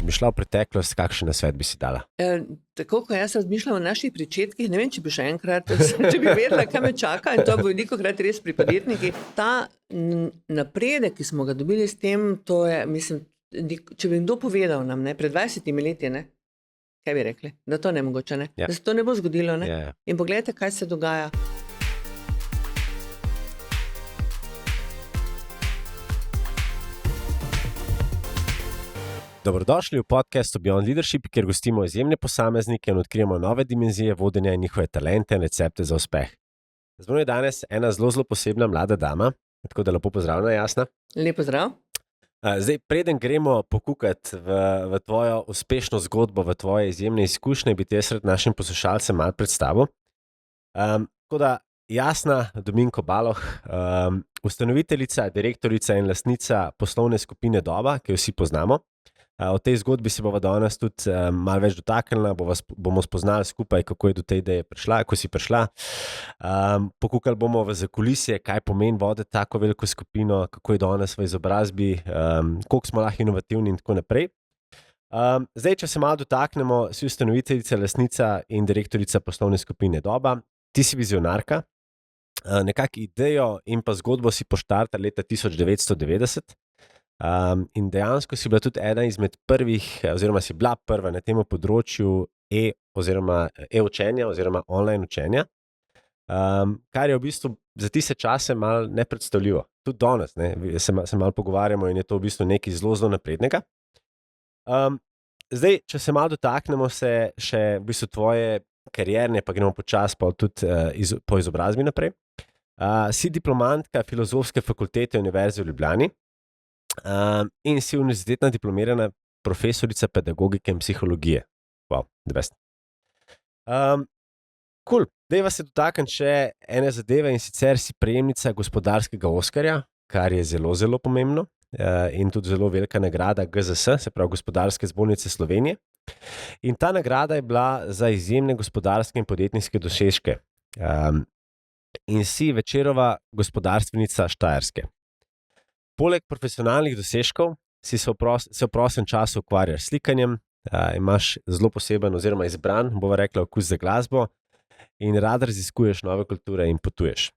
če bi šla v preteklost, kakšen nasvet bi si dala? Tako, ko jaz razmišljam o naših pričetkih, ne vem, če bi še enkrat, če bi vedela, kaj me čaka, in to bo velikokrat res pri podjetnikih. Ta napredek, ki smo ga dobili s tem, to je, mislim, če bi kdo povedal nam, ne, pred 20 leti, ne, kaj bi rekli? Da to nemogoče, ne? Ja. Da se to ne bo zgodilo, ne? Ja. In pogledajte, kaj se dogaja. Dobrodošli v podcastu Beyond Leadership, kjer gostimo izjemne posameznike in odkrijemo nove dimenzije vodenja in njihove talente in recepte za uspeh. Z mano je danes ena zelo posebna mlada dama, tako da lepo pozdravljena, Jasna. Lep pozdrav. Zdaj, preden gremo pokukati v tvojo uspešno zgodbo, v tvoje izjemne izkušnje, bi te jaz rad našim poslušalcem malo predstavil. Tako da Jasna Dominko Baloh, ustanoviteljica, direktorica in lastnica poslovne skupine Doba, ki jo vsi poznamo. O tej zgodbi se bova danes tudi malo več dotaknila, bomo spoznali skupaj, kako je do te ideje prišla, ko si prišla. Pokukali bomo v zakulisje, kaj pomeni voditi tako veliko skupino, kako je danes v izobrazbi, koliko smo lahko inovativni in tako naprej. Zdaj, če se malo dotaknemo, si ustanoviteljica, lastnica in direktorica poslovne skupine Doba. Ti si vizionarka, nekako idejo in pa zgodbo si poštartala leta 1990. In dejansko si bila tudi ena izmed prvih, oziroma si bila prva na tem področju e-učenja oziroma online učenja, kar je v bistvu za tiste čase malo nepredstavljivo. Tudi danes se malo pogovarjamo in je to v bistvu nekaj zelo naprednega. Zdaj, če se malo dotaknemo se še v bistvu tvoje karierne, pa gremo počasi pa tudi po izobrazbi naprej. Si diplomantka Filozofske fakultete Univerze v Ljubljani. In si univerzitetna diplomirana profesorica pedagogike in psihologije. Wow, the best. Cool. Dejva se dotakniti še ene zadeve, in sicer si prejemnica gospodarskega Oskarja, kar je zelo pomembno, in tudi zelo velika nagrada GZS, se pravi Gospodarske zbornice Slovenije. In ta nagrada je bila za izjemne gospodarske in podjetniške dosežke. In si Večerova gospodarstvenica Štajerske. Poleg profesionalnih dosežkov se v prostem času ukvarjaš s slikanjem, imaš zelo poseben oziroma izbran, bova rekla, okus za glasbo in rad raziskuješ nove kulture in potuješ.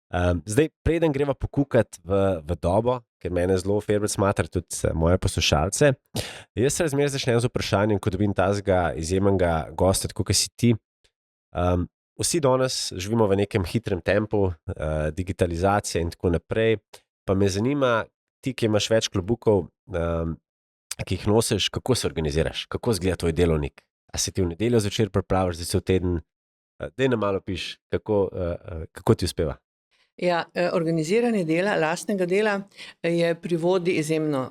Zdaj, preden greva pokukati v Dobo, ker mene zelo favorite smatra tudi moje poslušalce, jaz se razmerno začnem z vprašanjem, ko dobim tazga izjemnega gosta, tako kot si ti. Vsi danes živimo v nekem hitrem tempu, digitalizacija in tako naprej. Pa me zanima, ti, ki imaš več klobukov, ki jih nosiš, kako se organiziraš, kako izgleda tvoj delovnik? A se ti v nedeljo zvečer pripraviš, da se v teden, daj nam malo piš, kako ti uspeva? Ja, organiziranje dela, lastnega dela je pri vodji izjemno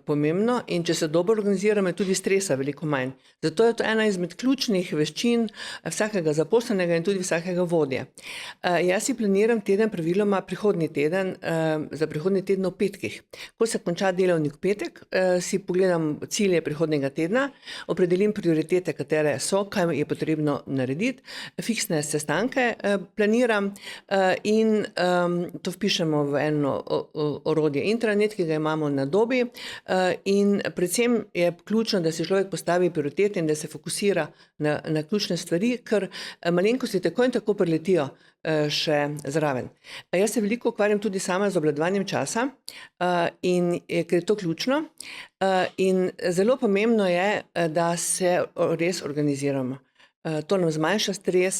pomembno, in če se dobro organiziramo, je tudi stresa veliko manj. Zato je to ena izmed ključnih veščin vsakega zaposlenega in tudi vsakega vodje. Jaz si planiram teden praviloma za prihodnji teden v petkih. Ko se konča delovnik petek, si pogledam cilje prihodnjega tedna, opredelim prioritete, katere so, kaj je potrebno narediti, fiksne sestanke planiram in to vpišemo v eno orodje intranet, ki ga imamo na Dobi, in predvsem je ključno, da si človek postavi prioritete in da se fokusira na ključne stvari, ker malenkosti tako in tako priletijo še zraven. Jaz se veliko ukvarjam tudi sama z obvladovanjem časa, in ker je to ključno, in zelo pomembno je, da se res organiziramo. To nam zmanjša stres.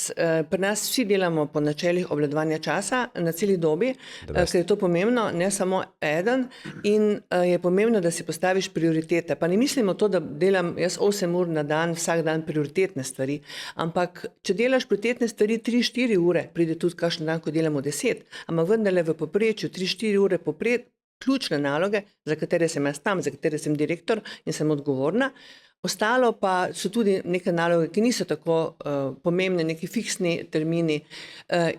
Pri nas vsi delamo po načelih obvladovanja časa na celi Dobi, ker je to pomembno, ne samo eden, in je pomembno, da si postaviš prioritete. Pa ne mislimo to, da delam jaz 8 ur na dan, vsak dan prioritetne stvari, ampak če delaš prioritetne stvari 3-4 ure, pride tudi kakšen dan, ko delamo 10, ampak vendarle v povprečju 3-4 ure ključne naloge, za katere sem jaz tam, za katere sem direktor in sem odgovorna. Ostalo pa so tudi neke naloge, ki niso tako pomembne, neki fiksni termini,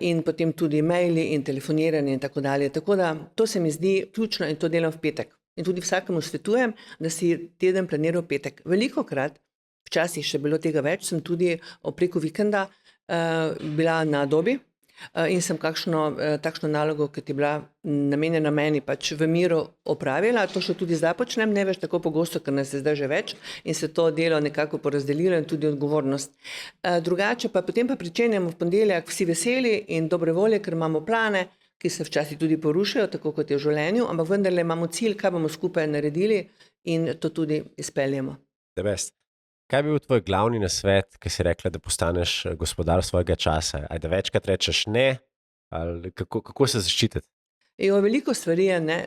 in potem tudi maili in telefoniranje in tako dalje. Tako da to se mi zdi ključno in to delam v petek. In tudi vsakemu svetujem, da si teden planira v petek. Velikokrat, včasih še bilo tega več, sem tudi preko vikenda bila na Dobi in sem takšno nalogo, ki je bila namenjena meni, pač v miru opravila. To še tudi zdaj počnem, ne več tako pogosto, ker nas je zdaj že več in se to delo nekako porazdelilo in tudi odgovornost. Drugače pa potem pa pričenjamo v ponedeljek vsi veseli in dobre volje, ker imamo plane, ki se včasih tudi porušijo, tako kot je v življenju, ampak vendarle imamo cilj, kaj bomo skupaj naredili in to tudi izpeljemo. Kaj bi bil tvoj glavni nasvet, ki si rekla, da postaneš gospodar svojega časa? Ajde, večkrat rečeš ne, ali kako se zaščititi? Veliko stvari je, ne.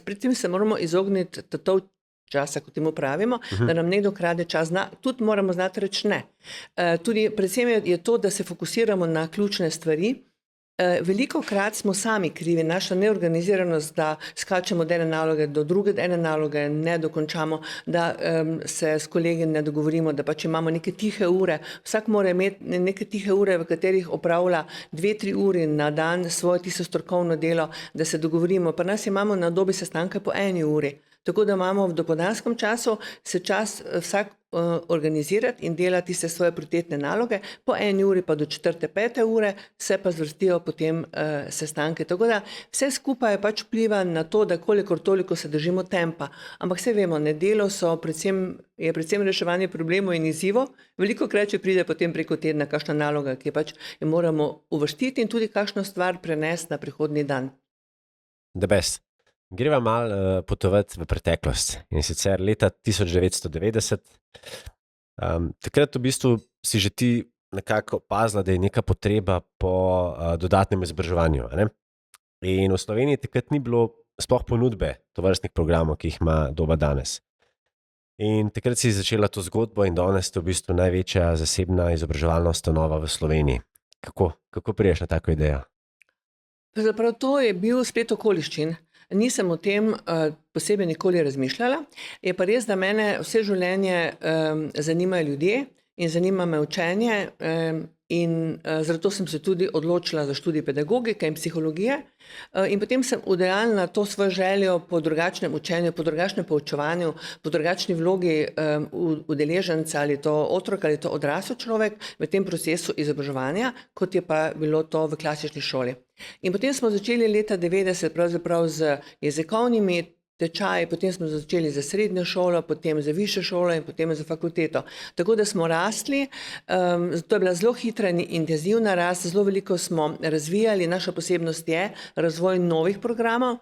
Pri tem se moramo izogniti tatov časa, kot temu pravimo, da nam nekdo krade čas. Tudi moramo znati reči ne. Tudi predvsem je to, da se fokusiramo na ključne stvari. Veliko krat smo sami krivi, naša neorganiziranost, da skačemo od ene naloge do druge, ene naloge ne dokončamo, da se s kolegi ne dogovorimo, da pač imamo neke tihe ure. Vsak mora imeti neke tihe ure, v katerih opravlja 2-3 uri na dan svoje tisto strokovno delo, da se dogovorimo. Pri nas imamo na dobi sestanke po 1 uri. Tako da imamo v dopoldanskem času se čas vsak organizirati in delati se svoje prioritetne naloge, po 1 uri pa do 4-5 ure se pa zvrstijo potem sestanke. Tako da vse skupaj pač vpliva na to, da kolikor toliko se držimo tempa. Ampak vse vemo, delo je predvsem reševanje problemov in izzivov. Veliko krat, če pride potem preko tedna kakšna naloga, ki pač jo moramo uvrstiti in tudi kakšno stvar prenesti na prihodnji dan. Greva malo potovati v preteklost in sicer leta 1990. Takrat v bistvu si že ti nekako opazila, da je neka potreba po dodatnem izobraževanju. In v Sloveniji takrat ni bilo sploh ponudbe tovrstnih programov, ki jih ima doba danes. In takrat si začela to zgodbo in danes je v bistvu največja zasebna izobraževalna ustanova v Sloveniji. Kako priješ na tako idejo? Pravzaprav to je bil splet okoliščin. Nisem o tem posebej nikoli razmišljala. Je pa res, da mene vse življenje zanimajo ljudje in zanima me učenje in zato sem se tudi odločila za študij pedagogike in psihologije in potem sem udejanjila to svojo željo po drugačnem učenju, po drugačnem poučevanju, po drugačni vlogi udeleženca, ali to otrok ali to odrasel človek v tem procesu izobraževanja, kot je pa bilo to v klasični šoli. In potem smo začeli leta 90 pravzaprav z jezikovnimi tečaji, potem smo začeli za srednjo šolo, potem za višjo šolo in potem za fakulteto. Tako da smo rasli, to je bila zelo hitra in intenzivna rast, zelo veliko smo razvijali, naša posebnost je razvoj novih programov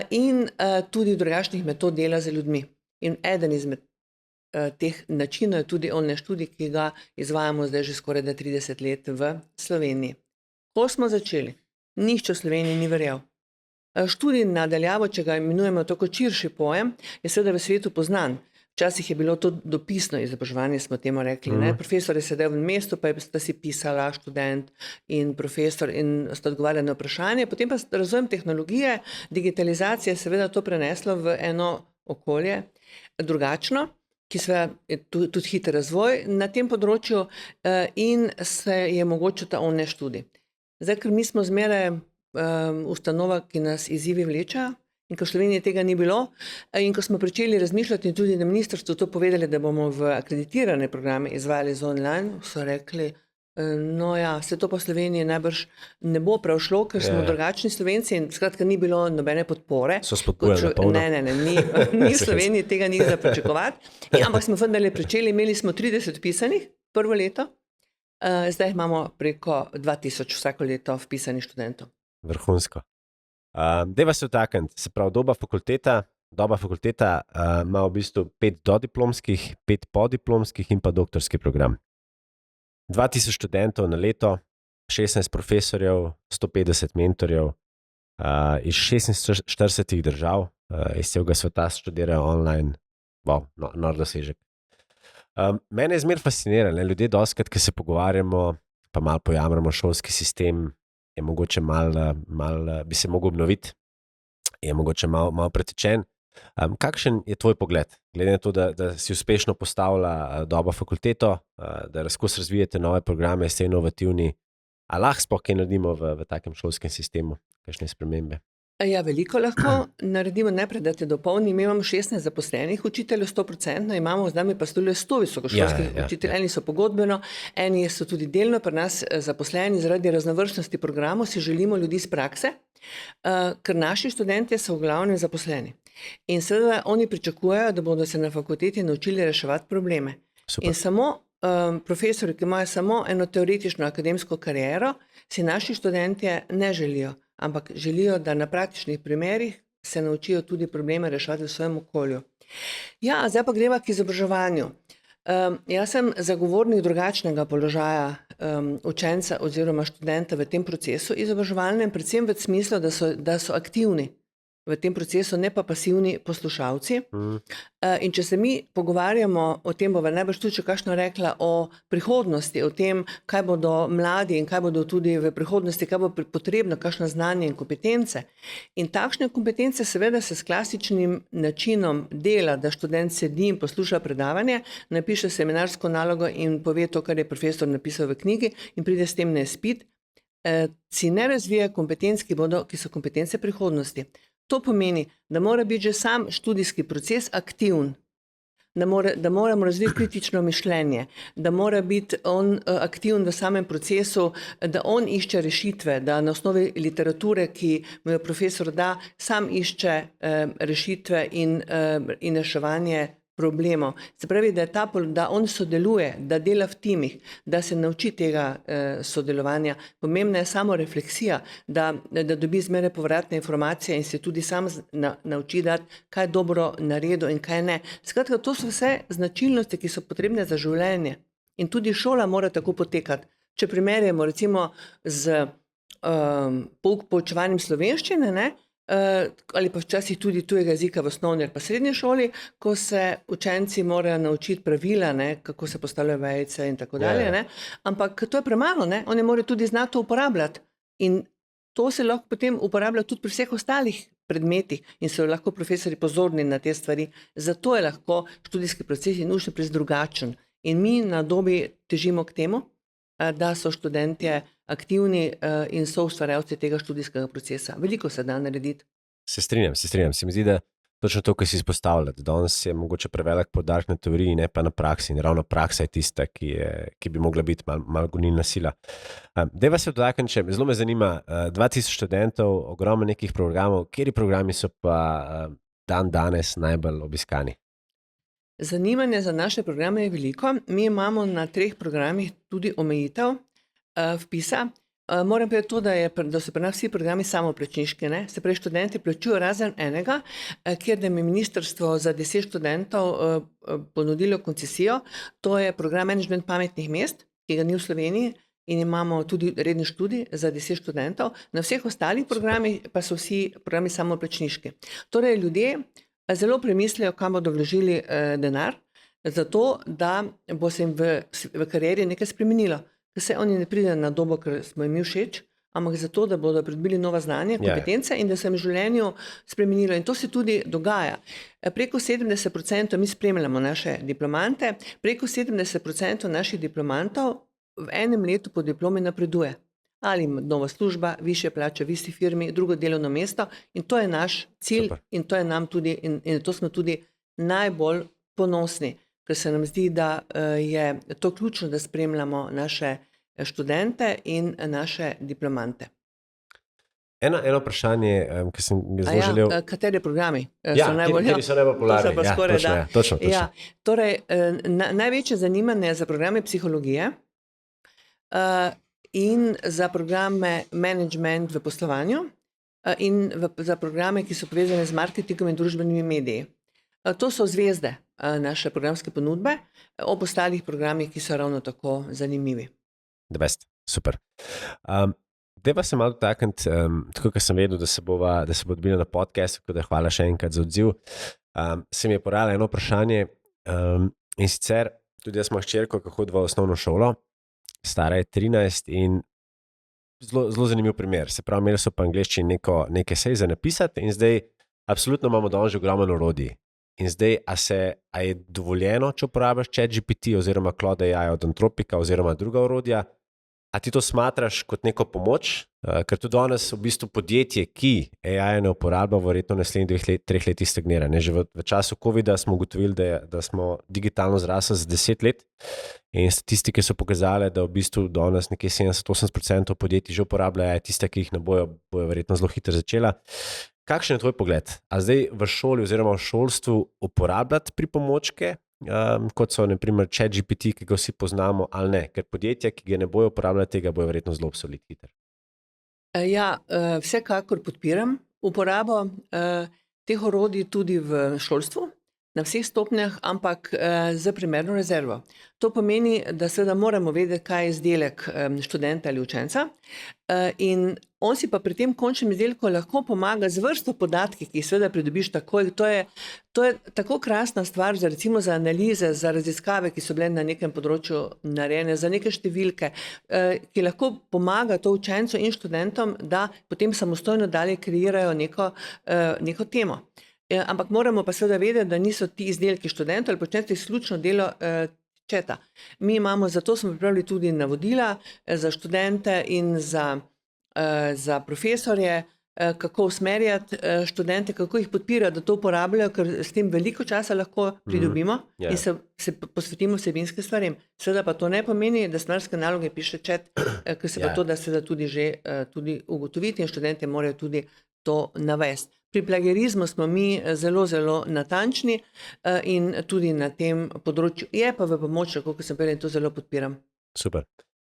in tudi drugačnih metod dela z ljudmi. In eden izmed teh načinov je tudi online študij, ki ga izvajamo zdaj že skoraj 30 let v Sloveniji. Ko smo začeli, nihče v Sloveniji ni verjel. Študij nadaljavo, če ga imenujemo tako širši pojem, je seveda v svetu poznan. Včasih je bilo to dopisno izobraževanje, smo temu rekli. Profesor je sedel v mestu, pa sta si pisala študent in profesor in sta odgovarjali na vprašanje. Potem pa razvojem tehnologije, digitalizacija seveda to preneslo v eno okolje drugačno, ki seveda je tudi hiter razvoj na tem področju in se je mogoče ta online študij. Zdaj, ker mi smo zmeraj ustanova, ki nas izzivi vlečejo in ko v Sloveniji tega ni bilo in ko smo pričeli razmišljati in tudi na ministrstvu to povedali, da bomo v akreditirane programe izvajali z online, so rekli, no ja, se to pa v Sloveniji najbrž ne bo prav šlo, ker smo drugačni Slovenci in skratka ni bilo nobene podpore. So spodbujali na polno? Ne, ni v Sloveniji tega ni za pričakovati, ampak smo vendarle pričeli, imeli smo 30 vpisanih prvo leto, zdaj imamo preko 2000 vsako leto vpisanih študentov. Vrhunsko. Dajva se vtakniti, se pravi doba fakulteta ima v bistvu 5 dodiplomskih, 5 podiplomskih in pa doktorski program. 2000 študentov na leto, 16 profesorjev, 150 mentorjev iz 46 držav, iz celega sveta študirajo online. Wow, nor dosežek. Mene je zmer fasciniralo, ljudje dostikrat, ki se pogovarjamo, pa malo pojamramo šolski sistem, je mogoče malo bi se mogel obnoviti, je mogoče malo pretečen. Kakšen je tvoj pogled, glede na to, da si uspešno postavila dobo fakulteto, da skozi razvijate nove programe, ste inovativni, a lahko sploh kaj naredimo v takem šolskem sistemu, kakšne spremembe? Ja, veliko lahko naredimo. Najprej, da te dopolnim. Mi imamo 16 zaposlenih učiteljev, 100%, imamo z nami pa sodeluje 100 visokošolskih učiteljev. Eni so pogodbeno, eni so tudi delno pri nas zaposleni. Zaradi raznovrstnosti programov si želimo ljudi iz prakse, ker naši študentje so v glavnem zaposleni. In seveda oni pričakujejo, da bodo se na fakulteti naučili reševati probleme. Super. In samo profesori, ki imajo samo eno teoretično akademsko kariero, si naši študentje ne želijo, ampak želijo, da na praktičnih primerih se naučijo tudi probleme reševati v svojem okolju. Ja, zdaj pa greva k izobraževanju. Jaz sem zagovornik drugačnega položaja učenca oziroma študenta v tem procesu izobraževalnem, predvsem v smislu, da so aktivni v tem procesu, ne pa pasivni poslušalci. In če se mi pogovarjamo o tem, bova najbrž tudi še kakšno rekla o prihodnosti, o tem, kaj bodo mladi in kaj bodo tudi v prihodnosti, kaj bo potrebno, kakšno znanje in kompetence. In takšne kompetence seveda se s klasičnim načinom dela, da študent sedi in posluša predavanje, napiše seminarsko nalogo in pove to, kar je profesor napisal v knjigi in pride s tem na izpit, si ne razvija kompetenc, ki so kompetence prihodnosti. To pomeni, da mora biti že sam študijski proces aktiven, da moramo razviti kritično mišljenje, da mora biti on aktiven v samem procesu, da on išče rešitve, da na osnovi literature, ki mu jo profesor da, sam išče rešitve in reševanje problemov. Se pravi, da on sodeluje, da dela v timih, da se nauči tega sodelovanja. Pomembna je samo refleksija, da dobi zmeraj povratne informacije in se tudi sam nauči dati, kaj je dobro naredil in kaj ne. Skratka, to so vse značilnosti, ki so potrebne za življenje. In tudi šola mora tako potekati. Če primerjamo recimo z poučevanjem slovenščine, ne, ali pa včasih tudi tujega jezika v osnovni ali pa srednji šoli, ko se učenci morajo naučiti pravila, ne, kako se postavljajo vejice in tako dalje, ne. Ampak to je premalo, ne. Oni morajo tudi znati to uporabljati. In to se lahko potem uporablja tudi pri vseh ostalih predmetih in so lahko profesori pozorni na te stvari. Zato je lahko študijski proces in učni proces drugačen. In mi na Dobi težimo k temu, da so študentje aktivni in so ustvarjalci tega študijskega procesa. Veliko se da narediti. Se strinjam. Se mi zdi, da točno to, kar si izpostavlja, da danes je mogoče prevelik poudarek na teoriji, ne pa na praksi. In ravno praksa je tista, ki bi mogla biti malo gonilna sila. Dajva se dotakniti, zelo me zanima, 2000 študentov, ogromno nekih programov, kateri programi so pa danes najbolj obiskani? Zanimanje za naše programe je veliko. Mi imamo na 3 programih tudi omejitev vpisa. Moram povedati to, da so pri nas vsi programi samoplačniški, ne? Se pravi, študenti plačujo razen enega, kjer da mi ministrstvo za 10 študentov ponudilo koncesijo. To je program Management pametnih mest, ki ga ni v Sloveniji in imamo tudi redni študij za 10 študentov. Na vseh ostalih programih pa so vsi programi samoplačniški. Torej, ljudje zelo premislijo, kam bodo vložili denar, zato da bo se jim v karieri nekaj spremenilo. Ker se oni ne pridejo na Dobo, ker smo jim všeč, ampak zato, da bodo pridobili nova znanja, kompetence in da se jim v življenju spremenilo. In to se tudi dogaja. Preko 70% mi spremljamo naše diplomante, preko 70% naših diplomantov v enem letu po diplomi napreduje. Ali nova služba, višje plače v isti firmi, drugo delovno mesto in to je naš cilj. Super. In to je nam tudi, in to smo tudi najbolj ponosni, ker se nam zdi, da je to ključno, da spremljamo naše študente in naše diplomante. Eno vprašanje, ki sem zelo želel... Kateri programi so najbolj... Kateri so najbolj popularni. Točno. Torej, največje zanimanje za programe psihologije in za programe management v poslovanju in za programe, ki so povezane z marketingom in družbenimi mediji. To so zvezde naše programske ponudbe, ob ostalih programih, ki so ravno tako zanimivi. The best, super. Dajva se malo dotakniti, tako kot sem vedel, da se bo odbila na podcastu, tako da hvala še enkrat za odziv. Se mi je porajalo eno vprašanje in sicer, tudi jaz imam hčerko, ki hodi v osnovno šolo, stara je 13 in zelo zanimiv primer. Se pravi, imeli so pa angleščini nekaj esej za napisati in zdaj absolutno imamo danes že ogromno orodij. In zdaj, a je dovoljeno, če uporabljaš ChatGPT oziroma Claude AI od Antropika oziroma druga orodja, A ti to smatraš kot neko pomoč? Ker tudi danes v bistvu podjetje, ki AI ne uporablja, verjetno v naslednjih 3 letih stagnira. Ne? Že v času COVID-a smo ugotovili, da smo digitalno zrasli za 10 let in statistike so pokazale, da v bistvu danes nekje 70-80% podjetij že uporablja AI, tiste, ki jih ne bojo verjetno zelo hitro začela. Kakšen je tvoj pogled? A zdaj v šoli oziroma v šolstvu uporabljati pripomočke, kot so naprimer ChatGPT, ki ga vsi poznamo, ali ne? Ker podjetja, ki ga ne bojo uporabljati, tega bojo verjetno zelo obsoleti hitro. Ja, vsekakor podpiram uporabo teh orodij tudi v šolstvu, na vseh stopnjah, ampak z primerno rezervo. To pomeni, da seveda moramo vedeti, kaj je izdelek študenta ali učenca, in on si pa pri tem končnem izdelku lahko pomaga z vrsto podatki, ki jih seveda pridobiš takoj. To je tako krasna stvar recimo za analize, za raziskave, ki so bile na nekem področju narejene, za neke številke, ki lahko pomaga to učencu in študentom, da potem samostojno dalje kreirajo neko temo. Ampak moramo pa seveda vedeti, da niso ti izdelki študentov ali početi izključno delo četa. Mi imamo, zato smo pripravili tudi navodila za študente in za profesorje, kako usmerjati študente, kako jih podpirati, da to uporabljajo, ker s tem veliko časa lahko pridobimo in se posvetimo vsebinskim stvarem. Seveda pa to ne pomeni, da stvarske naloge piše čet, ker se pa to da seveda tudi že tudi ugotoviti in študente morajo tudi to navesti. Pri plagiarizmu smo mi zelo, zelo natančni in tudi na tem področju je pa v pomoč, kot sem povedala, in to zelo podpiram. Super.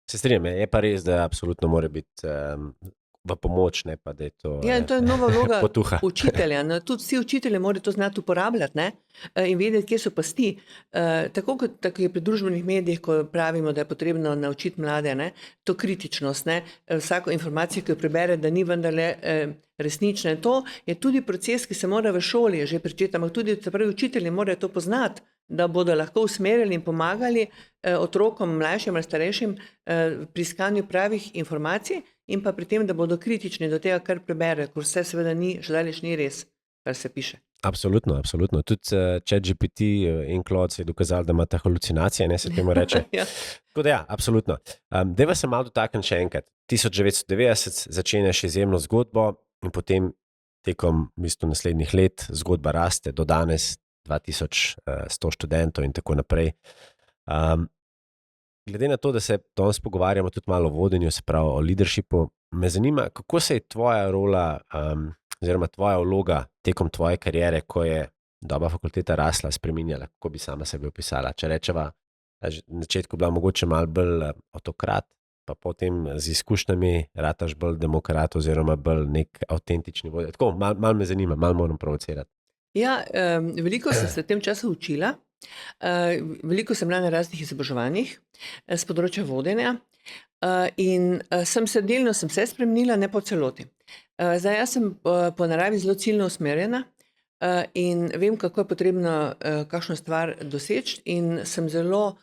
Se strinjam, je pa res, da absolutno mora biti v pomoč, ne pa da je to Ja, in to je nova vloga potuha. učitelja. No, tudi vsi učitelji morajo to znati uporabljati, ne? In vedeti, kje so pasti. Tako kot je pri družbenih medijih, ko pravimo, da je potrebno naučiti mlade, ne? To kritičnost, ne? Vsako informacijo, ki jo prebere, da ni vendarle resnična. In to je tudi proces, ki se mora v šoli že pričeti, ampak tudi učitelji morajo to poznati, da bodo lahko usmerjali in pomagali otrokom, mlajšim ali starejšim pri iskanju pravih informacij in pa pri tem, da bodo kritični do tega, kar preberejo, ker vse seveda še daleč ni res, kar se piše. Absolutno, absolutno. Tudi ChatGPT in Claude se je dokazal, da ima ta halucinacije, ne se temu reče. Ja. Tako da ja, absolutno. Dajva se malo dotakniti še enkrat. 1990 začenjaš izjemno zgodbo in potem tekom v bistvu naslednjih let zgodba raste do danes 2100 študentov in tako naprej. Glede na to, da se danes pogovarjamo tudi malo o vodenju, se pravi o leadershipu, me zanima, kako se je tvoja rola oziroma tvoja vloga tekom tvoje kariere, ko je doba fakulteta rasla, spreminjala, kako bi sama sebe opisala. Če rečeva, na začetku bila mogoče malo bolj avtokrat, pa potem z izkušnjami rataš bolj demokrat oziroma bolj nek avtentični vodja. Tako, malo me zanima, malo moram provocirati. Ja, veliko sem se v tem času učila. Veliko sem bila na raznih izobraževanjih z področja vodenja in sem se spremenila, ne po celoti. Zdaj, jaz sem po naravi zelo ciljno usmerjena in vem, kako je potrebno kakšno stvar doseči in sem zelo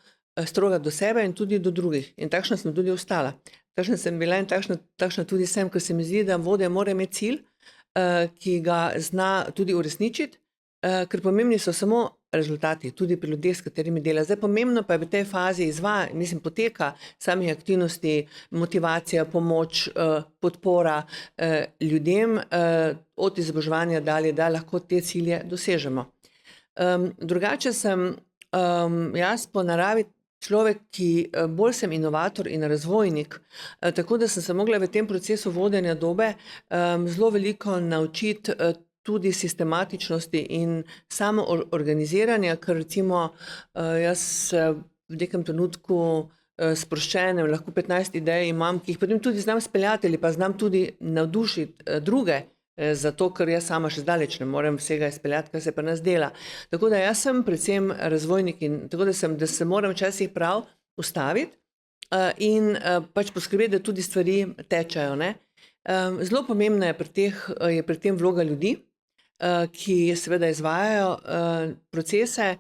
stroga do sebe in tudi do drugih. In takšna sem tudi ostala. Takšna sem bila in takšna tudi sem, ker se mi zdi, da vodja mora imeti cilj, ki ga zna tudi uresničiti, ker pomembni so samo rezultati, tudi pri ljudeh, s katerimi dela. Zdaj, pomembno pa je v tej fazi poteka samih aktivnosti, motivacija, pomoč, podpora ljudem od izobraževanja dalje, da lahko te cilje dosežemo. Drugače sem jaz po naravi človek, ki bolj sem inovator in razvojnik, tako da sem se mogla v tem procesu vodenja dobe zelo veliko naučiti tudi sistematičnosti in samo organiziranja, ker recimo jaz v nekem trenutku sproščenem, lahko 15 idej imam, ki jih potem tudi znam speljati ali pa znam tudi navdušiti druge, zato ker jaz sama še zdaleč ne morem vsega izpeljati, kar se pa nas dela. Tako da jaz sem predvsem razvojnik in tako da se moram včasih prav ustaviti in pač poskrbeti, da tudi stvari tečajo, ne. Zelo pomembna je pri tem vloga ljudi, ki seveda izvajajo procese,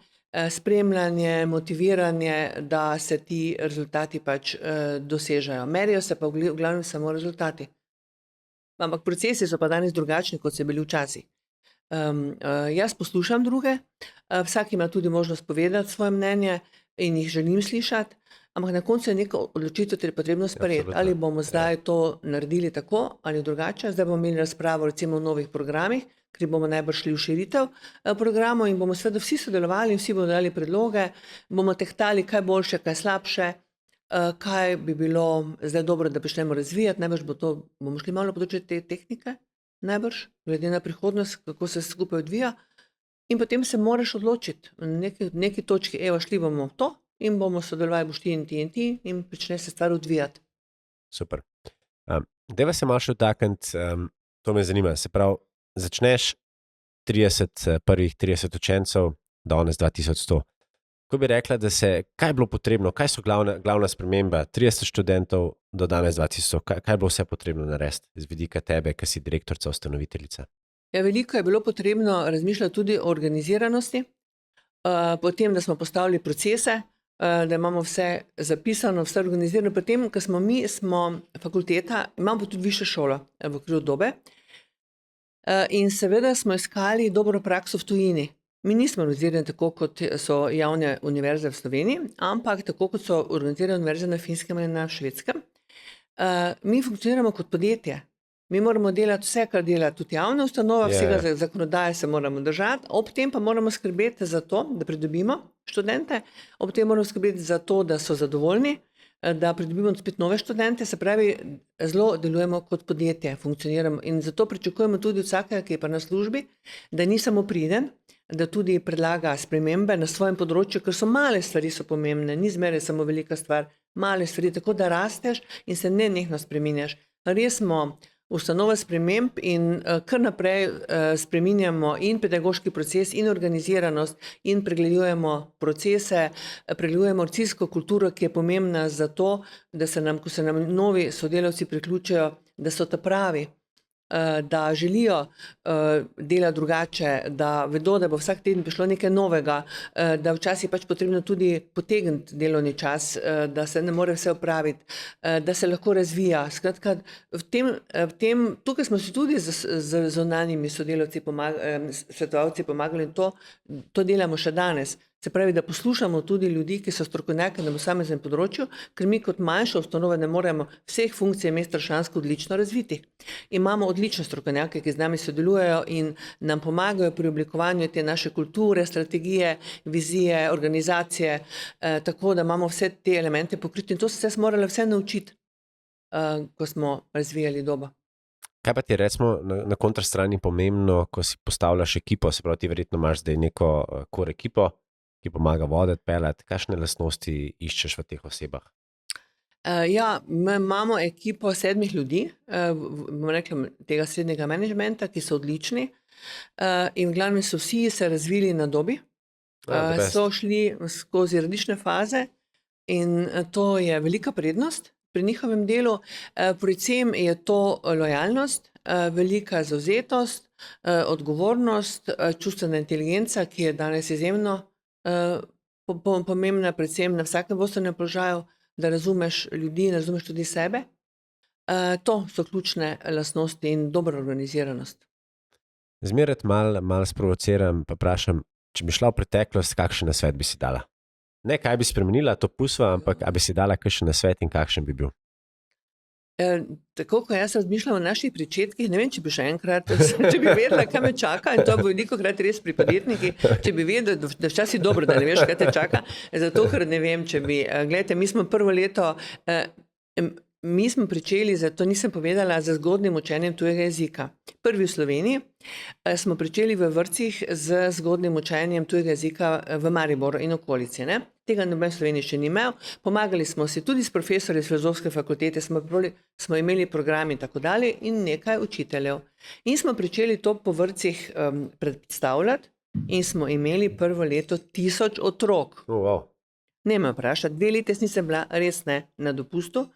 spremljanje, motiviranje, da se ti rezultati pač dosežejo. Merijo se pa v glavnem samo rezultati. Ampak procesi so pa danes drugačni, kot so bili včasih. Jaz poslušam druge, vsak ima tudi možnost povedati svoje mnenje in jih želim slišati. ampak na koncu je neka odločitev potrebno sprejeti. Absolutno. Ali bomo zdaj to naredili tako ali drugače. Zdaj bomo imeli razpravo recimo o novih programih, ker bomo najbrž šli v širitev programov in bomo seveda vsi sodelovali in vsi bomo dali predloge, bomo tehtali, kaj boljše, kaj slabše, kaj bi bilo zdaj dobro, da počnemo razvijati. Najbrž bomo šli malo na področje te tehnike, najbrž, glede na prihodnost, kako se skupaj odvija. In potem se moraš odločiti. Na neki točki, evo, šli bomo v to in bomo sodelovali, boš ti in ti in prične se stvar odvijati. Super. Deva se malo še dotakniti, to me zanima. Se pravi, začneš prvih 30 učencev, danes 2100. Ko bi rekla, kaj je bilo potrebno, kaj so glavna sprememba 30 študentov do danes 2100, kaj je bilo vse potrebno narediti z vidika tebe, ki si direktorica, ustanoviteljica? Ja, veliko je bilo potrebno razmišljati tudi o organiziranosti, potem, da smo postavili procese, da imamo vse zapisano, vse organizirano. Potem, ko smo fakulteta, imamo tudi višjo šolo v okviru Dobe in seveda smo iskali dobro prakso v tujini. Mi nismo organizirani tako, kot so javne univerze v Sloveniji, ampak tako, kot so organizirane univerze na Finskem in na Švedskem. Mi funkcioniramo kot podjetje. Mi moramo delati vse, kar dela tudi javna ustanova, vsega zakonodaje se moramo držati, ob tem pa moramo skrbeti za to, da pridobimo študente, ob tem moramo skrbeti za to, da so zadovoljni, da pridobimo spet nove študente, se pravi, zelo delujemo kot podjetje, funkcioniramo in zato pričakujemo tudi od vsakega, ki je pa na službi, da ni samo priden, da tudi predlaga spremembe na svojem področju, ker so male stvari so pomembne, ni zmeraj samo velika stvar, male stvari, tako da rasteš in se nenehno spreminjaš. Res smo ustanova sprememb in kar naprej spreminjamo in pedagoški proces in organiziranost in pregledujemo procese, pregledujemo organizacijsko kulturo, ki je pomembna za to, da ko se nam novi sodelavci priključijo, da so ta pravi, da želijo delati drugače, da vedo, da bo vsak teden prišlo nekaj novega, da včasih pač potrebno tudi potegniti delovni čas, da se ne more vse opraviti, da se lahko razvija. Skratka, tukaj smo si tudi z zunanjimi sodelavci, svetovalci pomagali in to delamo še danes. Se pravi, da poslušamo tudi ljudi, ki so strokovnjaki na posameznem področju, ker mi kot manjša ustanova ne moremo vseh funkcij imeti strašansko odlično razvitih. Imamo odlične strokovnjake, ki z nami sodelujejo in nam pomagajo pri oblikovanju te naše kulture, strategije, vizije, organizacije, tako da imamo vse te elemente pokriti in to se morali vse naučiti, ko smo razvijali Dobo. Kaj pa ti recimo na kontrastrani pomembno, ko si postavljaš ekipo, se pravi, ti verjetno imaš zdaj neko core ekipo, ki pomaga voditi, peljati, kakšne lastnosti iščeš v teh osebah? Ja, imamo ekipo 7 ljudi, bom rekla, tega srednjega menedžmenta, ki so odlični in v glavnem so vsi se razvili na Dobi, so šli skozi različne faze in to je velika prednost pri njihovem delu. Predvsem je to lojalnost, velika zavzetost, odgovornost, čustvena inteligenca, ki je danes izjemno pomembna, predvsem na vsakem vodstvenem položaju, da razumeš ljudi in razumeš tudi sebe. To so ključne lastnosti in dobra organiziranost. Zmeraj malo sprovociram, pa vprašam, če bi šla v preteklost, kakšen nasvet bi si dala? Ne, kaj bi spremenila, to pusva, ampak a bi si dala kakšen nasvet in kakšen bi bil? Tako, ko jaz razmišljam o naših pričetkih, ne vem, če bi še enkrat, če bi vedela, kaj me čaka, in to bo velikokrat res pri podjetnikih, če bi vedela, da včasih dobro, da ne veš, kaj te čaka, zato, ker ne vem, če bi, gledajte, mi smo prvo leto, mi smo pričeli, zato nisem povedala, z zgodnjim učenjem tujega jezika. Prvi v Sloveniji smo pričeli v vrtcih z zgodnjim učenjem tujega jezika v Mariboru in okolici, ne? Tega noben v Sloveniji še ni imel. Pomagali smo si tudi s profesorji Filozofske fakultete, smo imeli program in tako dalje in nekaj učiteljev. In smo pričeli to po vrtcih predstavljati in smo imeli prvo leto 1000 otrok. Wow. Ne me vprašati, 2 leta nisem bila res ne na dopustu,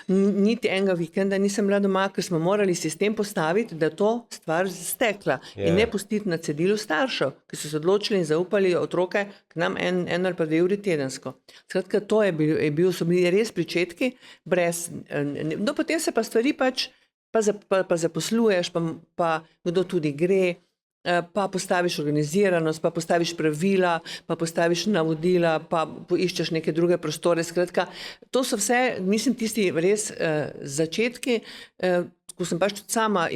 niti enega vikenda nisem bila doma, ker smo morali sistem postaviti, da to stvar stekla in ne pustiti na cedilu staršev, ki so se odločili in zaupali otroke k nam eno ali pa 2 uri tedensko. Skratka, to so bili res pričetki, no potem se pa stvari pač, pa zaposluješ, pa kdo tudi gre, pa postaviš organiziranost, pa postaviš pravila, pa postaviš navodila, pa poiščeš neke druge prostore. Skratka, to so vse, mislim, tisti res začetki, ko sem pač tudi sama.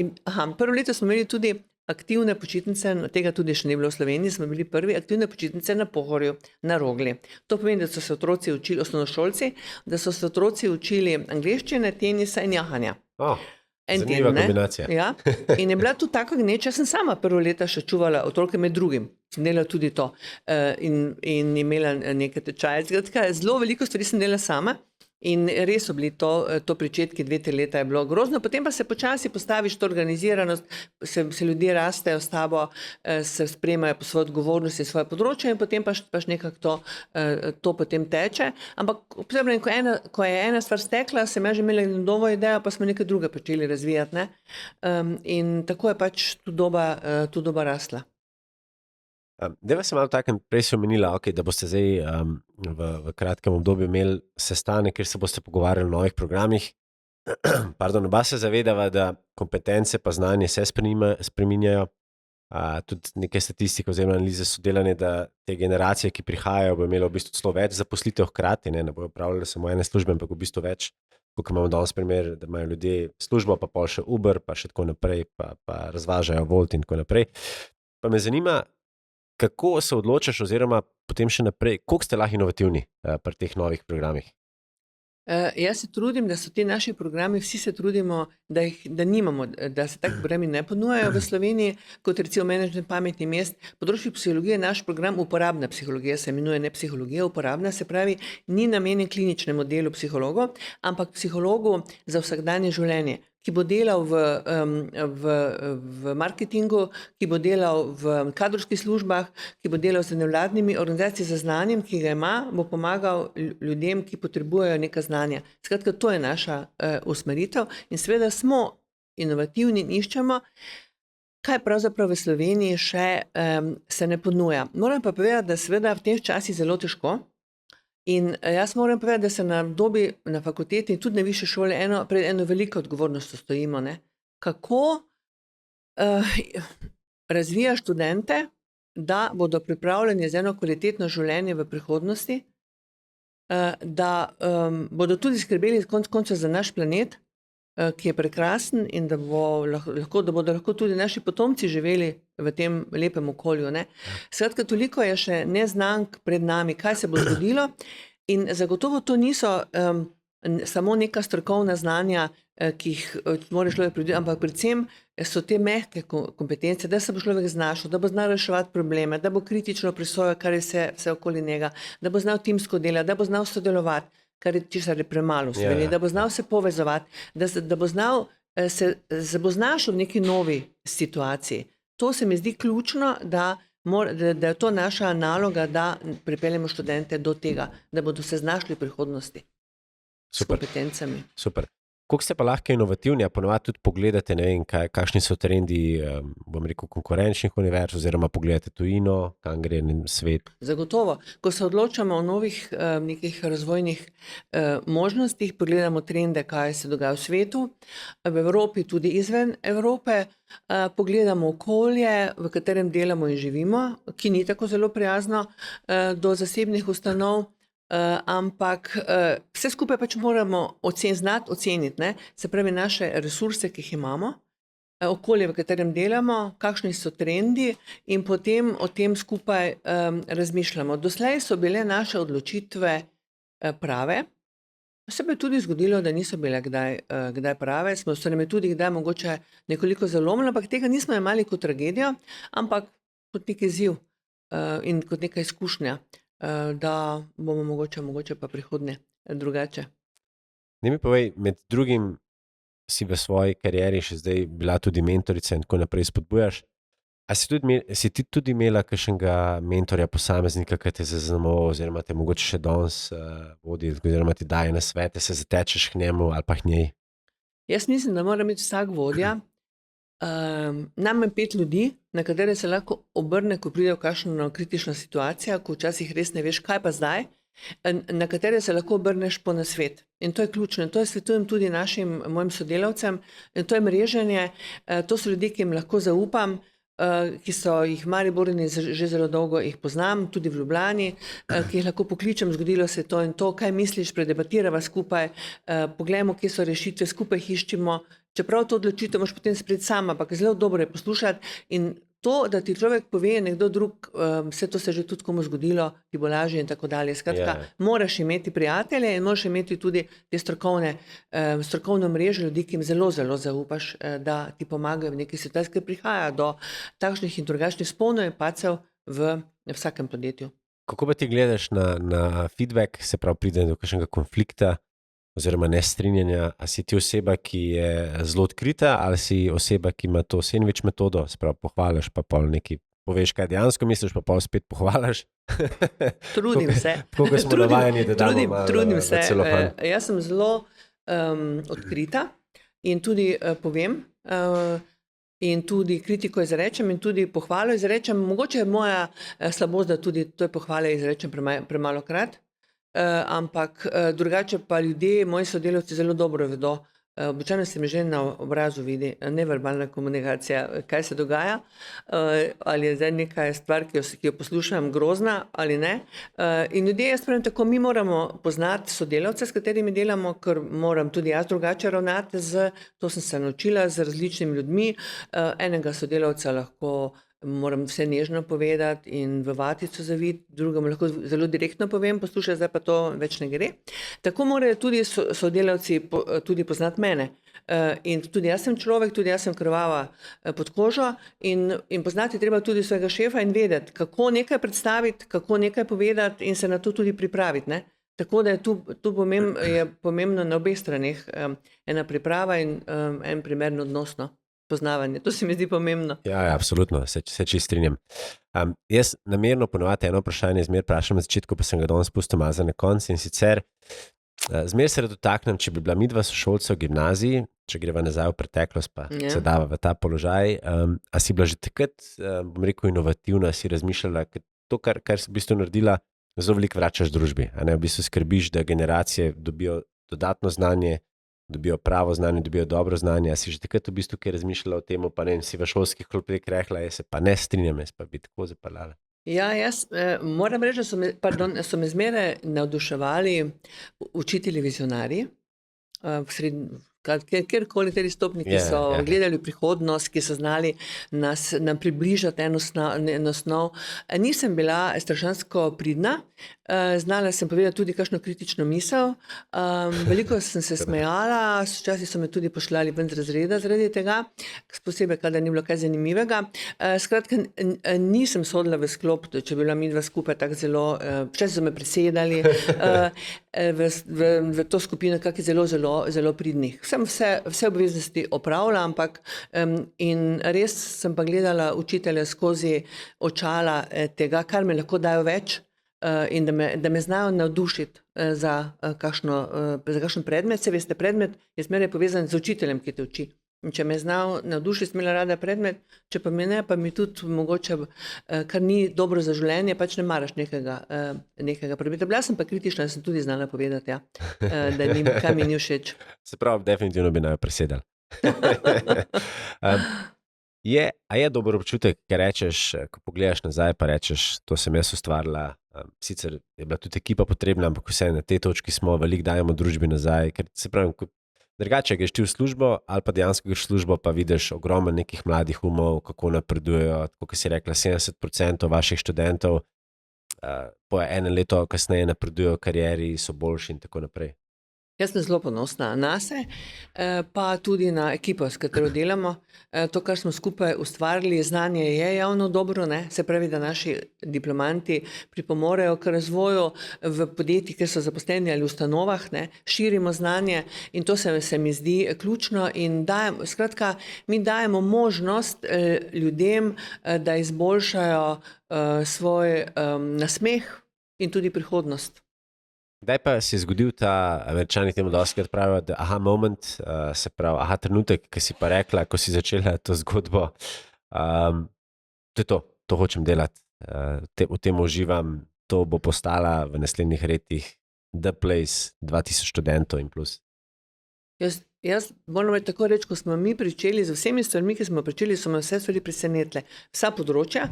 Prvo leto smo imeli tudi aktivne počitnice, tega tudi še ni bilo v Sloveniji, smo bili prvi aktivne počitnice na Pohorju, na Rogli. To pomeni, da so se otroci učili, osnovnošolci, da so se otroci učili angleščine, tenisa in jahanja. Zanimiva kombinacija. Ja. In je bila tudi taka gneča, sem sama prvo leta še čuvala otroke med drugim. Sem delala tudi to in imela nekaj tečaje. Zelo veliko stvari sem delala sama. In res so bili to pričetki 2-3 leta je bilo grozno, potem pa se počasi postaviš to organiziranost, se ljudje rastejo s tabo, se spremajo po svoje odgovornosti, svoje področje in potem pač nekako to potem teče. Ampak ko je ena stvar stekla, sem že imela novo idejo, pa smo nekaj druge počeli razvijati. Ne? In tako je pač tu doba rasla. Deva se malo takem, prej si omenila, da boste zdaj v kratkem obdobju imeli sestanek, kjer se boste pogovarjali o novih programih. Oba se zavedava, da kompetence pa znanje se spreminjajo. Tudi neke statistike oziroma analize so delane, da te generacije, ki prihajajo, bo imelo v bistvu celo več zaposlitev hkrati, ne bojo opravljali samo ene službe, ampak v bistvu več, kot imamo danes primer, da imajo ljudje službo, pa pol še Uber, pa še tako naprej, pa razvažajo Volt in tako naprej. Pa me zanima, kako se odločaš oziroma potem še naprej, koliko ste lahko inovativni pri teh novih programih? Jaz se trudim, da so ti naši programi, vsi se trudimo, da nimamo, da se tak programi ne ponujajo v Sloveniji, kot recimo menedžment pametnih mest. Področje psihologije, naš program uporabna psihologija se imenuje, ne psihologija, uporabna, se pravi, ni namenjen kliničnemu delu psihologov, ampak psihologu za vsakdanje življenje, ki bo delal v marketingu, ki bo delal v kadrovskih službah, ki bo delal z nevladnimi organizacijami za znanjem, ki ga ima, bo pomagal ljudem, ki potrebujejo neka znanja. Skratka, to je naša usmeritev in seveda smo inovativni in iščemo, kaj pravzaprav v Sloveniji še se ne ponuja. Moram pa povedati, da seveda v teh časih zelo težko. In jaz moram povedati, da se na fakulteti in tudi na višje šole pred eno veliko odgovornostjo stojimo. Ne? Kako razvija študente, da bodo pripravljeni za eno kvalitetno življenje v prihodnosti, da bodo tudi skrbeli konec koncev za naš planet, ki je prekrasen in da bodo lahko tudi naši potomci živeli v tem lepem okolju. Ne? Skratka, toliko je še neznank pred nami, kaj se bo zgodilo in zagotovo to niso samo neka strokovna znanja, ki jih moraš človek pridobiti, ampak predvsem so te mehke kompetence, da se bo človek znašel, da bo znal reševati probleme, da bo kritično presojal, kar je vse okoli njega, da bo znal timsko delati, da bo znal sodelovati, kar je česar je premalo v Sloveniji, da bo znal se povezovati, da bo znal se bo znašel v neki novi situaciji. To se mi zdi ključno, da je to naša naloga, da pripeljemo študente do tega, da bodo se znašli v prihodnosti s kompetencami. Super. Koliko ste pa lahko inovativni, a ponovadi tudi pogledate, ne vem, kakšni so trendi, bom rekel, konkurenčnih univerz, oziroma pogledate tujino, kam gre svet? Zagotovo. Ko se odločamo o novih nekih razvojnih možnostih, pogledamo trende, kaj se dogaja v svetu, v Evropi, tudi izven Evrope, pogledamo okolje, v katerem delamo in živimo, ki ni tako zelo prijazno do zasebnih ustanov, ampak vse skupaj pač moramo znati oceniti, ne? Se pravi naše resurse, ki jih imamo, okolje, v katerem delamo, kakšni so trendi in potem o tem skupaj razmišljamo. Doslej so bile naše odločitve prave, se pa je tudi zgodilo, da niso bile kdaj prave, se nam je tudi kdaj mogoče nekoliko zalomilo, ampak tega nismo imeli kot tragedijo, ampak kot nek izziv in kot neka izkušnja, da bomo mogoče pa prihodnje drugače. Ne mi povej, med drugim si v svoji karieri še zdaj bila tudi mentorica in tako naprej spodbujaš. A si ti tudi imela kakšnega mentorja, posameznika, ki te zaznamoval oziroma te mogoče še danes vodi oziroma ti daje nasvete, se zatečeš k njemu ali pa k njej? Jaz mislim, da mora imeti vsak vodja najmanj 5 ljudi, na katere se lahko obrne, ko pride v kakšno kritično situacijo, ko včasih res ne veš, kaj pa zdaj, na katere se lahko obrneš po nasvet. In to je ključno. In to svetujem tudi mojim sodelavcem. In to je mreženje, to so ljudje, ki jim lahko zaupam, ki so jih Mariborni že zelo dolgo jih poznam, tudi v Ljubljani, ki jih lahko pokličem, zgodilo se to in to, kaj misliš, predebatirava skupaj, poglejmo, kje so rešitve, skupaj jih iščimo. Čeprav to odločitev moraš potem sprejeti sama, ampak zelo dobro je poslušati in to, da ti človek pove nekdo drug, vse to se že tudi komu zgodilo, ti bo lažje in tako dalje. Skratka, moraš imeti prijatelje in moraš imeti tudi te strokovno mrežo ljudi, ki jim zelo, zelo zaupaš, da ti pomagajo v neki situaciji, ker prihaja do takšnih in drugačnih spolno pacev v vsakem podjetju. Kako pa ti gledaš na feedback, se pravi, pride do kakšnega konflikta oziroma nestrinjanja, a si ti oseba, ki je zelo odkrita, ali si oseba, ki ima to sandwich metodo, se pravi, pohvališ pa pol nekaj, poveš, kaj dejansko misliš, pa pol spet pohvališ? Trudim se. Koliko smo navajeni, da damo malo Trudim se. celofan? Jaz sem zelo odkrita in tudi povem, in tudi kritiko izrečem in tudi pohvalo izrečem. Mogoče je moja slabost, da tudi to pohvale izrečem premalokrat, ampak drugače pa ljudje, moji sodelavci zelo dobro vedo, običajno se mi že na obrazu vidi neverbalna komunikacija, kaj se dogaja, ali je zdaj neka stvar, ki jo poslušam, grozna ali ne. In ljudje, jaz pravim tako, mi moramo poznati sodelavce, s katerimi delamo, ker moram tudi jaz drugače ravnati, to sem se naučila z različnimi ljudmi. Enega sodelavca lahko moram vse nežno povedati in v vatico zaviti, drugemu lahko zelo direktno povem, poslušaj, zdaj pa to več ne gre. Tako morajo tudi sodelavci tudi poznati mene. In tudi jaz sem človek, tudi jaz sem krvava pod kožo in poznati treba tudi svojega šefa in vedeti, kako nekaj predstaviti, kako nekaj povedati in se na to tudi pripraviti, ne. Tako da je tu pomembno na obeh straneh ena priprava in en primeren odnos, no. Poznavanje. To se mi zdi pomembno. Ja, absolutno, se čisto strinjam. Jaz namerno ponovadi eno vprašanje zmeraj vprašam na začetku, pa sem ga danes pustil malo za na konec, in sicer zmeraj se dotaknem, če bi bila midva sošolca v gimnaziji, če greva nazaj v preteklost, pa se dava v ta položaj, a si bila že takrat, bom rekel, inovativna, si razmišljala, to, kar si v bistvu naredila, zelo veliko vračaš družbi, a ne, v bistvu skrbiš, da generacije dobijo dodatno znanje, dobijo pravo znanje, dobijo dobro znanje. A si že takrat v bistvu kaj razmišljala o tem, pa ne, si v šolskih klopeh rekla, jaz se pa ne strinjam, jaz pa bi tako zapeljala. Ja, jaz moram reči, da so me zmeraj navduševali učitelji vizionarji, kjerkoli te stopniki so gledali v prihodnost, ki so znali nam približati eno osnov. Nisem bila strašansko pridna, znala sem povedati tudi kakšno kritično misel, veliko sem se smejala, včasih so me tudi pošljali ven z razreda zaradi tega, posebej, kadar ni bilo kaj zanimivega. Skratka, nisem sodila v sklop, če bi bila midva skupaj tako zelo, včasih so me presedali v to skupino kakih zelo, zelo, zelo pridnih. Sem vse obveznosti opravila, ampak in res sem pa gledala učitelja skozi očala tega, kar me lahko dajo več, in da me znajo navdušiti za kakšen predmet. Se veste, predmet je zmeraj povezan z učiteljem, ki te uči. In če me znajo navdušiti, sem imela rada predmet, če pa me ne, pa mi tudi mogoče, kar ni dobro za življenje, pač ne maraš nekega predmeta. Bila sem pa kritična, sem tudi znala povedati, da kaj mi ni všeč. Se pravi, definitivno bi naj presedali. A je dober občutek, ker rečeš, ko pogledaš nazaj, pa rečeš, to sem jaz ustvarila, sicer je bila tudi ekipa potrebna, ampak vse na tej točki smo, veliko dajemo družbi nazaj, ker se pravi, drugače greš ti v službo ali pa dejansko greš v službo, pa vidiš ogromno nekih mladih umov, kako napredujejo, tako si rekla, 70% vaših študentov po eno leto kasneje napredujejo v karieri, so boljši in tako naprej. Jaz sem zelo ponosna nase, pa tudi na ekipo, s katero delamo. To, kar smo skupaj ustvarili, znanje je javno dobro, ne? Se pravi, da naši diplomanti pripomorejo k razvoju v podjetjih, kjer so zaposleni ali v ustanovah, ne? Širimo znanje in to se mi zdi ključno in skratka, mi dajemo možnost ljudem, da izboljšajo svoj nasmeh in tudi prihodnost. Kdaj pa se je zgodil ta, Američani temu dostikrat pravijo, da aha moment, se pravi, aha trenutek, ki si pa rekla, ko si začela to zgodbo, to je to hočem delati, v tem uživam, to bo postala v naslednjih letih The Place, 2000 študentov in plus. Jaz moram tako reči, ko smo mi pričeli z vsemi stvarmi, ki smo pričeli, so me vse stvari presenetle. Vsa področja.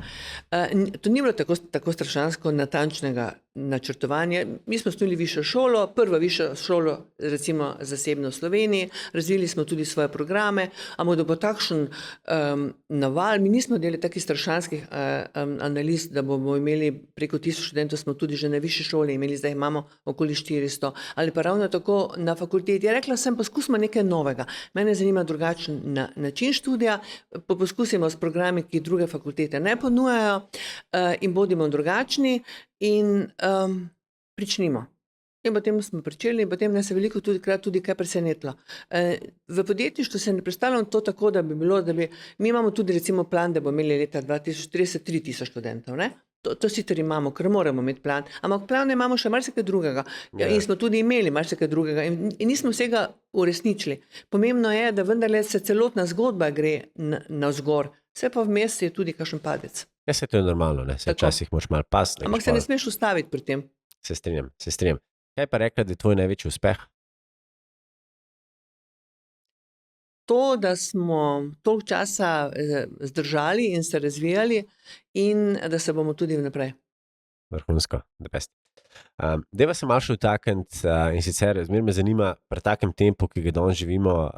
To ni bilo tako strašansko natančnega načrtovanja. Mi smo snuli višjo šolo, prvo višjo šolo, recimo zasebno v Sloveniji, razvili smo tudi svoje programe, ampak da bo takšen naval, mi nismo delali takih strašanskih analiz, da bomo imeli preko 1000 študentov, smo tudi že na višji šoli imeli, zdaj imamo okoli 400, ali pa ravno tako na fakulteti. Rekla sem, poskusimo nekaj novega. Mene zanima drugačen način študija, poskusimo s programi, ki druge fakultete ne ponujajo, in bodimo drugačni in pričnimo. In potem smo pričeli in potem nas je veliko tudi kaj presenetilo. V podjetništvu se ne predstavljam to tako, da bi bilo, mi imamo tudi recimo plan, da bo imeli leta 2030 3000 študentov, ne? To sicer imamo, ker moramo imeti plan, ampak plane imamo še marsikaj drugega. In smo tudi imeli marsikaj drugega in nismo vsega uresničili. Pomembno je, da vendarle se celotna zgodba gre navzgor, vse pa vmes je tudi kakšen padec. Ja, se to je normalno, ne? Se včasih moraš malo pasti. Ampak se ne smeš ustaviti pri tem. Se strinjam. Kaj pa rekla, da je tvoj največji uspeh? To, da smo toliko časa zdržali in se razvijali in da se bomo tudi vnaprej. Vrhunsko, the best. Deva se malo še vtakniti in sicer zmeraj me zanima pri takem tempu, ki ga danes živimo,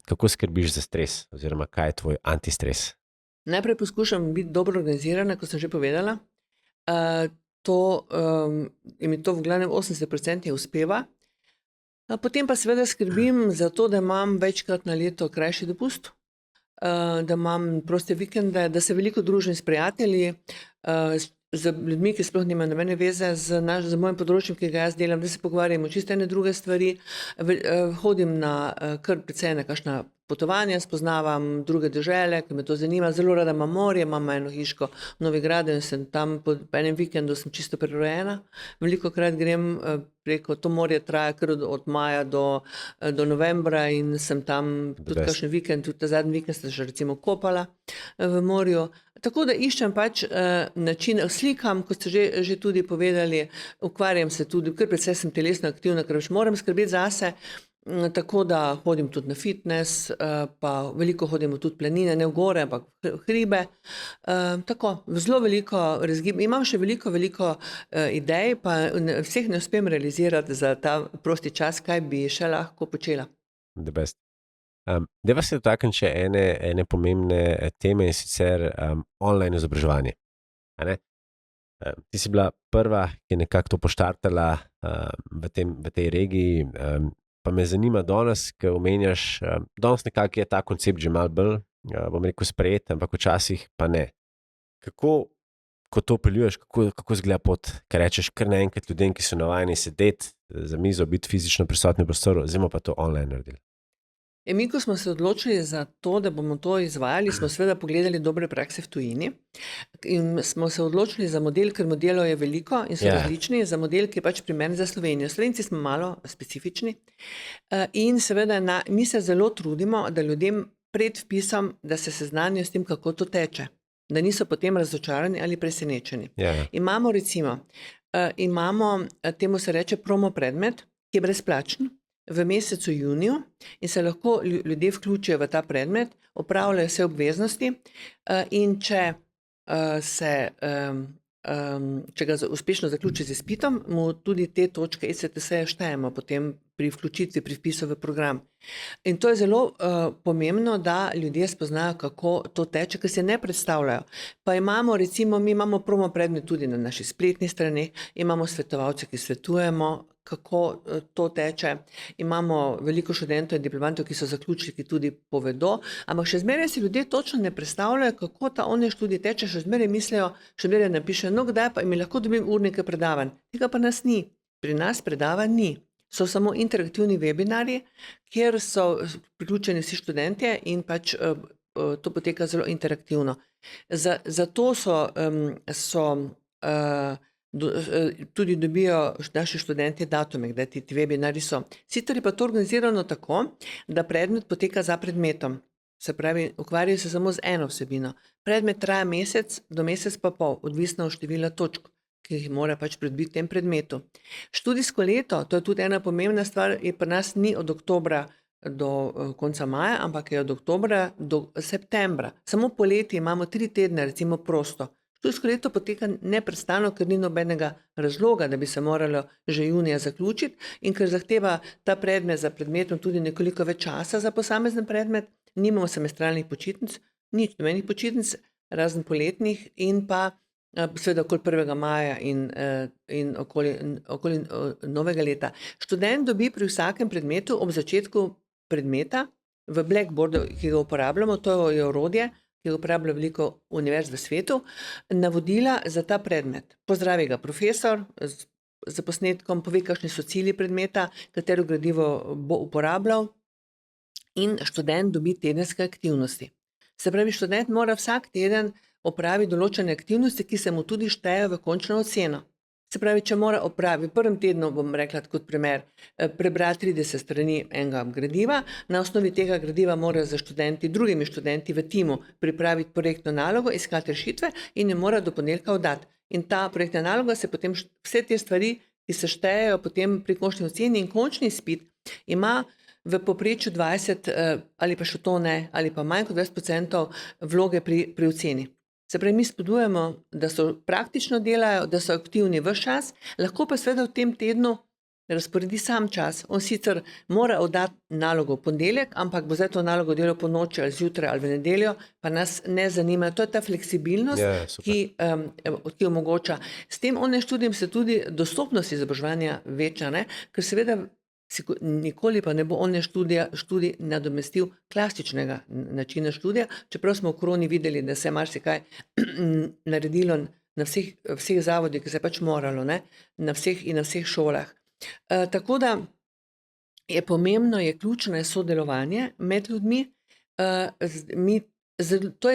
kako skrbiš za stres oziroma kaj je tvoj antistres? Najprej poskušam biti dobro organizirana, kot sem že povedala. Mi to v glavnem 80% uspeva. Potem pa seveda skrbim za to, da imam večkrat na leto krajši dopust, da imam proste vikende, da se veliko družim s prijatelji, z ljudmi, ki sploh nimajo nobene veze z mojim področjem, ki ga jaz delam, da se pogovarjamo čisto ene druge stvari. Hodim na kar precej na kakšna potovanja, spoznavam druge dežele, ker me to zanima. Zelo rada imam morje, imam eno hiško v Novigradu in sem tam po enem vikendu sem čisto prerojena. Velikokrat grem preko, to morje traja kar od maja do novembra in sem tam tudi kakšen vikend, tudi ta zadnji vikend sem že recimo kopala v morju. Tako da iščem pač način, slikam, kot ste že tudi povedali, ukvarjam se tudi, kar predvsej sem telesno aktivna, ker moram skrbeti zase. Tako da hodim tudi na fitness, pa veliko hodimo tudi planine, ne v gore, ampak v hribe. Tako, zelo veliko imam še veliko idej, pa vseh ne uspem realizirati za ta prosti čas, kaj bi še lahko počela. The best. Deva se dotakniti še ene pomembne teme in sicer online izobraževanje. Ti si bila prva, ki je nekako to poštartala v tej regiji. Pa me zanima danes, ko omenjaš, danes nekako je ta koncept že malo bolj, bom rekel, sprejet, ampak včasih pa ne. Kako, ko to peljuješ, kako izgleda pot, ker rečeš kar naenkrat ljudem, ki so navajeni sedeti za mizo, biti fizično prisotni v prostoru, zdaj pa to online naredili? Mi, ko smo se odločili za to, da bomo to izvajali, smo seveda pogledali dobre prakse v tujini in smo se odločili za model, ker modelov je veliko in so različni, za model, ki je pač primeren za Slovenijo. Slovenci smo malo specifični in seveda mi se zelo trudimo, da ljudem pred vpisom, da se seznanijo s tem, kako to teče, da niso potem razočarani ali presenečeni. Imamo recimo, temu se reče promo predmet, ki je brezplačen v mesecu juniju in se lahko ljudje vključijo v ta predmet, opravljajo vse obveznosti in če ga uspešno zaključi z izpitom, mu tudi te točke ECTS-ja štejemo potem pri vključitvi, pri vpisu v program. In to je zelo pomembno, da ljudje spoznajo, kako to teče, ker se ne predstavljajo. Pa imamo recimo, mi imamo promo predmet tudi na naši spletni strani, imamo svetovalce, ki svetujemo, kako to teče. Imamo veliko študentov in diplomantov, ki so zaključili, ki tudi povedo, ampak še zmeraj si ljudje točno ne predstavljajo, kako ta online študij teče, še zmeraj mislijo, še zmeraj napišejo, no kdaj pa mi lahko dobim urnike predavanj. Tega pa nas ni. Pri nas predavanj ni. So samo interaktivni webinarji, kjer so priključeni vsi študentje in pač to poteka zelo interaktivno. Zato tudi dobijo naši študenti datume, kdaj ti webinarji so. Sicer je pa to organizirano tako, da predmet poteka za predmetom. Se pravi, ukvarjajo se samo z eno vsebino. Predmet traja mesec do mesec pa pol, odvisno od števila točk, ki jih mora pač pridobiti v tem predmetu. Študijsko leto, to je tudi ena pomembna stvar, je pri nas ni od oktobra konca maja, ampak je od oktobra do septembra. Samo poleti imamo 3 tedne recimo prosto. Študijsko leto poteka neprestano, ker ni nobenega razloga, da bi se moralo že junija zaključiti, in ker zahteva ta predmet za predmetom tudi nekoliko več časa za posamezen predmet, nimamo semestralnih počitnic, nič nobenih počitnic, razen poletnih, in pa seveda okoli 1. maja in okoli novega leta. Študent dobi pri vsakem predmetu ob začetku predmeta v Blackboardu, ki ga uporabljamo, to je orodje, ki ga uporablja veliko univerz v svetu, navodila za ta predmet. Pozdravi ga profesor z posnetkom, pove, kakšni so cilji predmeta, katero gradivo bo uporabljal, in študent dobi tedenske aktivnosti. Se pravi, študent mora vsak teden opraviti določene aktivnosti, ki se mu tudi štejejo v končno oceno. Se pravi, če mora opraviti v prvem tednu, bom rekla kot primer, prebrati 30 strani enega gradiva, na osnovi tega gradiva morajo za drugimi študenti v timu pripraviti projektno nalogo, iskati rešitve in jo mora do ponedeljka oddati. In ta projektna naloga se potem, vse te stvari, ki se štejejo potem pri končni oceni, in končni izpit ima v povprečju 20 ali pa še to ne, ali pa manj kot 20% vloge pri oceni. Se pravi, mi spodbujamo, da so praktično delajo, da so aktivni ves čas, lahko pa seveda v tem tednu razporedi sam čas. On sicer mora oddati nalogo v ponedeljek, ampak bo zdaj to nalogo delal po noči ali zjutraj ali v nedeljo, pa nas ne zanima. To je ta fleksibilnost, ki omogoča. S tem online študijem se tudi dostopnost izobraževanja veča, ker seveda nikoli pa ne bo online študij nadomestil klasičnega načina študija, čeprav smo v koroni videli, da se je marsikaj naredilo na vseh zavodih, ki se je pač moralo, na vseh šolah. Tako da je pomembno, ključno je sodelovanje med ljudmi.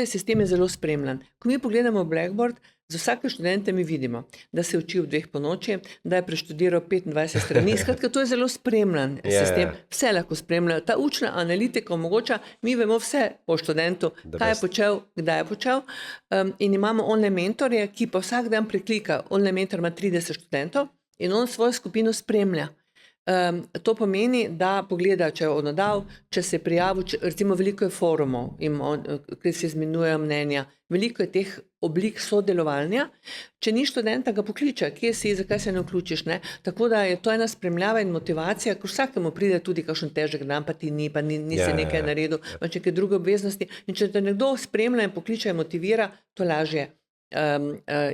Sistem je zelo spremljan. Ko mi pogledamo Blackboard, za vsake študente mi vidimo, da se uči v 2 ponoči, da je preštudiral 25 strani. Skratka, to je zelo spremljan sistem. Vse lahko spremljajo. Ta učna analitika omogoča, mi vemo vse o študentu, kaj je počel, kdaj je počel, in imamo online mentorje, ki pa vsak dan preklika. Online mentor ima 30 študentov in on svojo skupino spremlja. To pomeni, da pogleda, če je odnadal, če se je prijavil, recimo veliko je forumov, ki se izmenjujejo mnenja, veliko je teh oblik sodelovanja. Če ni študenta, ga pokliče, kje si, zakaj se ne vključiš, Tako da je to ena spremljava in motivacija, ko vsakemu pride tudi kakšen težek dan, pa ti nisi nekaj naredil, pač neke druge obveznosti. In če te nekdo spremlja in pokliče in motivira, to lažje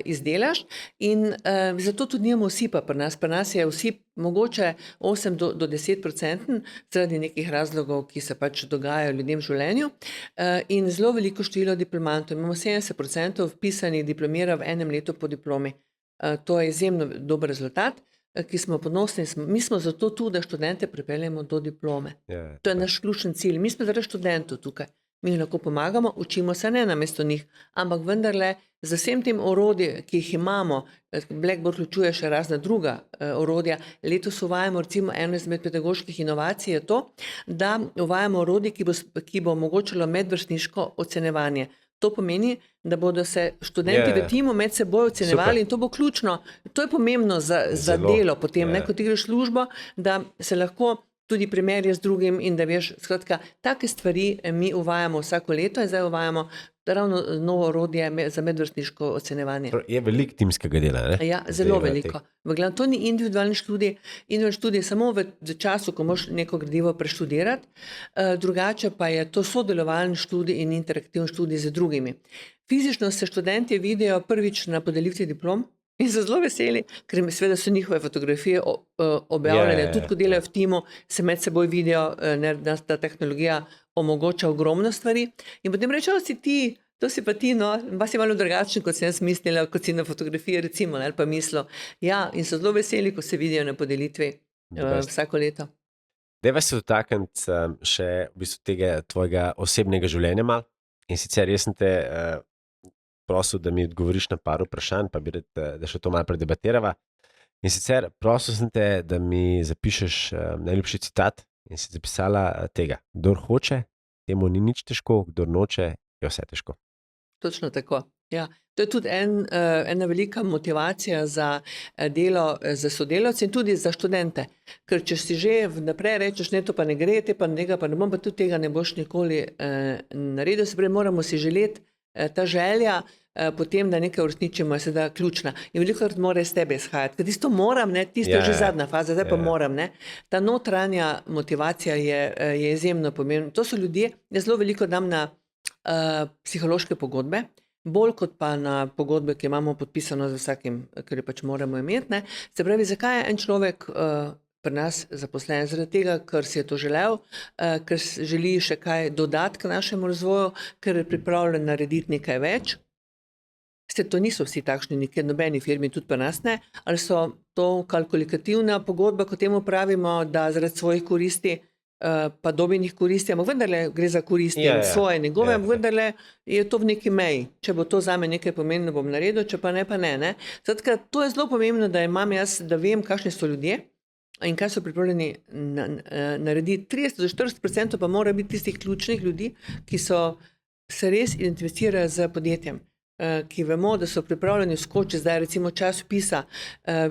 izdelaš. In zato tudi nimamo osipa pri nas. Pri nas je osip mogoče 8 do 10%, zaradi nekih razlogov, ki se pač dogajajo ljudem v življenju, in zelo veliko število diplomantov. Imamo 70% vpisanih diplomira v enem letu po diplomi. To je izjemno dober rezultat, ki smo ponosni. Mi smo zato tu, da študente pripeljemo do diplome. To je naš ključen cilj. Mi smo zaradi študentov tukaj. Mi lahko pomagamo, učimo se ne namesto njih, ampak vendarle z vsem tem orodjem, ki jih imamo, Blackboard vključuje še razna druga orodja. Letos uvajamo recimo eno izmed pedagoških inovacij je to, da uvajamo orodje, ki bo omogočilo medvrstniško ocenjevanje. To pomeni, da bodo se študenti v timu med seboj ocenjevali. Super. In to bo ključno. To je pomembno za delo potem, ko ti greš v službo, da se lahko tudi primerja z drugim in da veš, skratka, take stvari mi uvajamo vsako leto in zdaj uvajamo ravno novo orodje za medvrstniško ocenjevanje. Je veliko timskega dela, ne? Ja, zelo veliko. V glavnem, to ni individualni študij. Individualni študij je samo v času, ko moraš neko gradivo preštudirati, drugače pa je to sodelovalni študij in interaktivni študij z drugimi. Fizično se študentje vidijo prvič na podelitvi diplom, in so zelo veseli, ker seveda so njihove fotografije objavljene, tudi ko delajo v timu, se med seboj vidijo, da ta tehnologija omogoča ogromno stvari. In potem rečejo, to si pa ti, pa si malo drugačen, kot sem jaz mislila, kot si na fotografiji recimo, ali pa mislil. Ja, in so zelo veseli, ko se vidijo na podelitvi vsako leto. Dajva se dotakniti še v bistvu tega tvojega osebnega življenja malo. In sicer jaz sem te prosil, da mi odgovoriš na par vprašanj, pa bi rad, da še to malo predebatirava. In sicer prosil sem te, da mi zapišeš najljubši citat in si zapisala tega. Kdor hoče, temu ni nič težko, kdor noče, je vse težko. Točno tako. Ja, to je tudi ena velika motivacija za delo z sodelavci in tudi za študente. Ker če si že vnaprej rečeš, ne, to pa ne gre, te pa tega pa ne bom, pa tudi tega ne boš nikoli naredil. Se pravi, moramo si želeti ta želja, potem, da nekaj uresničimo, je seveda ključna. In velikokrat mora iz tebe izhajati. Ker tisto moram, ne, tisto je že zadnja faza, zdaj pa moram. Ne. Ta notranja motivacija je izjemno pomembna. To so ljudje, jaz zelo veliko dam na psihološke pogodbe, bolj kot pa na pogodbe, ki imamo podpisano z vsakim, ker jo pač moramo imeti. Ne. Se pravi, zakaj je en človek pri nas zaposlen? Zaradi tega, ker si je to želel, ker želi še kaj dodati k našemu razvoju, ker je pripravljen narediti nekaj več. To niso vsi takšni, nikjer nobeni firmi, tudi pri nas ne, ali so to kalkulativna pogodba, kot temu pravimo, da zaradi svojih koristi, pa dobenih koristi, ampak vendarle gre za koristi svoje, njegove, ampak vendarle je to v neki meji. Če bo to zame nekaj pomembno, bom naredil, če pa ne, pa ne. Ne? Zato, to je zelo pomembno, da imam jaz, da vem, kakšni so ljudje in kaj so pripravljeni narediti. 30-40% pa mora biti tistih ključnih ljudi, ki se res identificirajo z podjetjem, ki vemo, da so pripravljeni skoči zdaj recimo časopisa.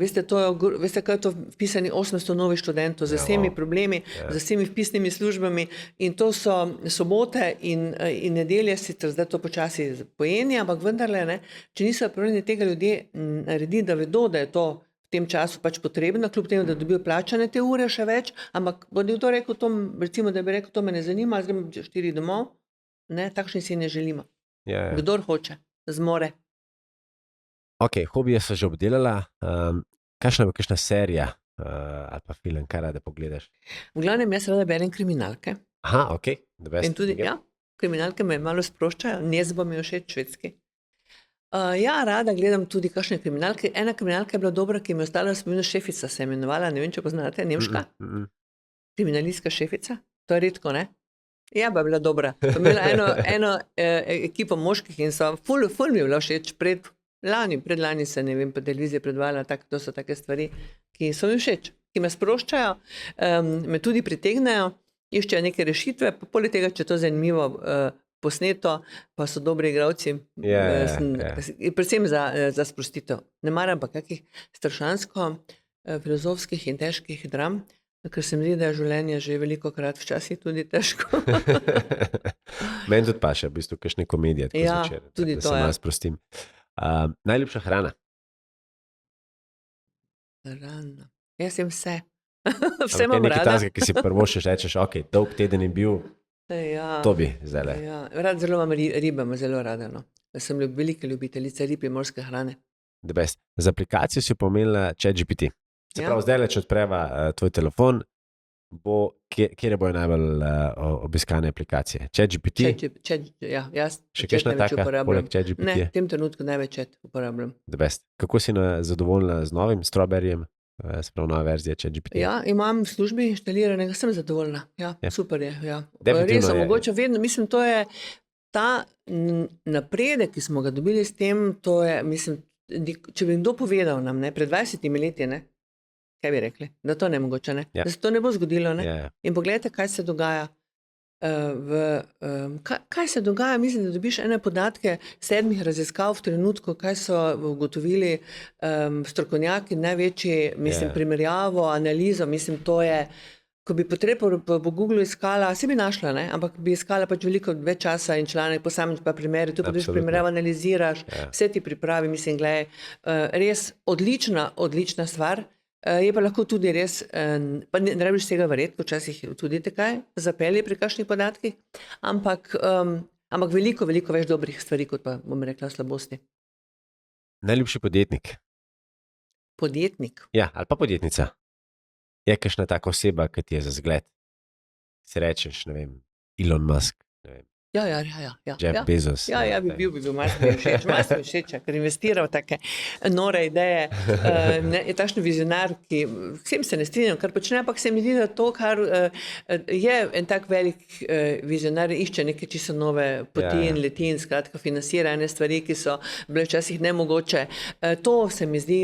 Veste, kaj je to vpisani 800 novih študentov z vsemi problemi, z vsemi vpisnimi službami in to so sobote in nedelje, sicer zdaj to počasi pojeni, ampak vendarle, ne, če niso pripravljeni tega ljudje narediti, da vedo, da je to v tem času pač potrebno, kljub temu, da dobijo plačane te ure še več, ampak bo nekdo rekel, recimo, da bi rekel, to me ne zanima, grem 4 domov, ne, takšni si ne želimo. Kdor hoče. Zmore. Ok, hobije so že obdelala. Kakšna bo kakšna serija ali pa film, kaj rada pogledaš? V glavnem, jaz rada berem kriminalke. Aha, ok. In tudi, kriminalke me malo sproščajo, Nezbo mi je všeč, švedski. Rada gledam tudi kakšne kriminalke. Ena kriminalka je bila dobra, ki mi je ostala spominu, Šefica se je imenovala, ne vem, če poznate, nemška. Kriminalistka Šefica. To je redko, ne? Ja, pa je bila dobra. Pa imela eno ekipo moških in so ful mi je bila všeč. Predlani se, ne vem, po televiziji predvajala, to so take stvari, ki so mi všeč, ki me sproščajo, me tudi pritegnejo, iščejo neke rešitve, pa poleg tega, če to zanimivo posneto, pa so dobri igralci, predvsem za sprostitev. Ne maram pa kakih strašansko filozofskih in težkih dram, ker se mi zdi, da je življenje že velikokrat včasih tudi težko. Meni tudi pa še v bistvu kakšne komedije, tako zvečer, tudi da to, se malo sprostim. Najljubša hrana? Hrana. Jaz jem vse. Vse imam rada. Nekaj tazga, ki si prvo še rečeš, ok, dolg teden je bil, to bi zdajle. Zelo imam ribe, zelo rada. No. Sem velika ljubiteljica rib in morske hrane. The best. Z aplikacijo si pomenila ChatGPT. Se pravi, zdaj, če odpreva tvoj telefon, kje bojo najbolj obiskane aplikacije? ChatGPT? Jaz še kakšna taka, poleg ChatGPT? Ne, v tem trenutku največ chat uporabljam. The best. Kako si zadovoljna z novim Strawberryjem, se pravi, nova verzija ChatGPT? Ja, imam v službi inštaliranega, sem zadovoljna. Super je. Res, mogoče vedno, mislim, to je ta napredek, ki smo ga dobili s tem, to je, mislim, če bi kdo povedal nam, ne, pred 20 leti, ne, kaj bi rekli? Da to ne mogoče, ne? Da se to ne bo zgodilo, ne? In pogledajte, kaj se dogaja. Kaj se dogaja? Mislim, da dobiš ene podatke 7 raziskav v trenutku, kaj so ugotovili strokovnjaki, največji, mislim, primerjavo, analizo, mislim, to je, ko bi potrebo po Google iskala, se bi našla, ne? Ampak bi iskala pač veliko več časa in članek, posameznih pa primeri, tu pa dobiš primerjavo, analiziraš, vse ti pripravi, mislim, gledaj, res odlična stvar. Je pa lahko tudi res, pa ne rabiš tega verjeti, včasih tudi takaj zapelje pri kakšnih podatkih, ampak veliko več dobrih stvari, kot pa, bom rekla, slabosti. Najljubši podjetnik? Podjetnik? Ja, ali pa podjetnica. Je kakšna taka oseba, ki ti je za zgled? Si rečeš, ne vem, Elon Musk, ne vem. Jeff Bezos. Bi bil malo všeč, ker investira v take nore ideje. Je takšen vizionar, ki vsem se ne strinjam, kar počne, ampak se mi zdi, da to, kar je en tak velik vizionar, išče neke čisto nove poti in leti in skratka financira ene stvari, ki so bile včasih nemogoče. To se mi zdi,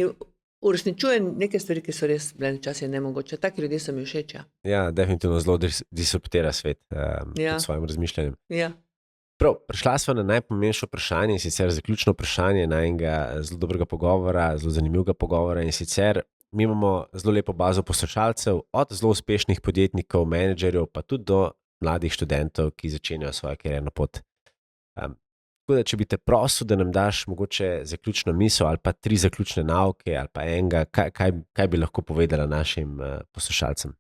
uresničuje neke stvari, ki so res bile včasih nemogoče. Taki ljudje so mi všeč. Ja, definitivno zelo disruptira svet pod svojim razmišljanjem. Prav, prišla sva na najpomembnejše vprašanje, in sicer zaključno vprašanje najnega zelo dobrega pogovora, zelo zanimivega pogovora. In sicer mi imamo zelo lepo bazo poslušalcev, od zelo uspešnih podjetnikov, menedžerjev, pa tudi do mladih študentov, ki začenjajo svojo karierno pot. Tako da, če bi te prosil, da nam daš mogoče zaključno misel ali pa 3 zaključne nauke ali pa enega, kaj bi lahko povedala našim poslušalcem?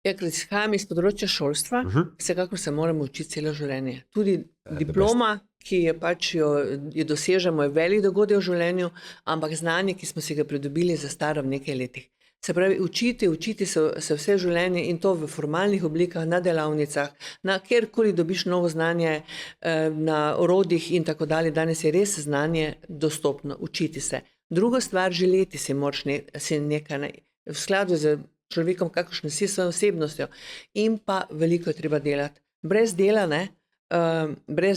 Ja, ker izhajam iz področja šolstva, vsekakor se moramo učiti celo življenje. Tudi diploma, ki je pač jo dosežemo, je velik dogodek v življenju, ampak znanje, ki smo si ga pridobili, zastara v nekaj letih. Se pravi, učiti se vse življenje, in to v formalnih oblikah, na delavnicah, na kjerkoli dobiš novo znanje, na orodjih in tako dalje. Danes je res znanje dostopno, učiti se. Druga stvar, želeti si moraš nekaj v skladu z človekom, kakršne si, svojo osebnostjo, in pa veliko je treba delati. Brez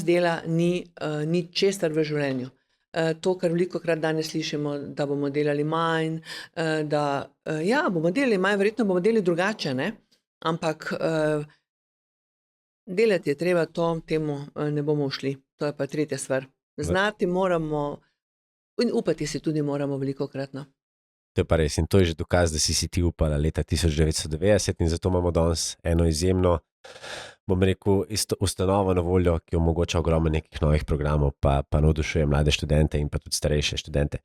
dela ni česar v življenju. To, kar velikokrat danes slišimo, da bomo delali manj, bomo delali manj, verjetno bomo delali drugače, ne? Ampak delati je treba, temu ne bomo ušli. To je pa tretja stvar. Znati moramo in upati si tudi moramo velikokrat. To je pa res, in to je že dokaz, da si ti upala leta 1990, in zato imamo danes eno izjemno, bom rekel, ustanovo na voljo, ki omogoča ogromno nekih novih programov, pa navdušuje mlade študente in pa tudi starejše študente.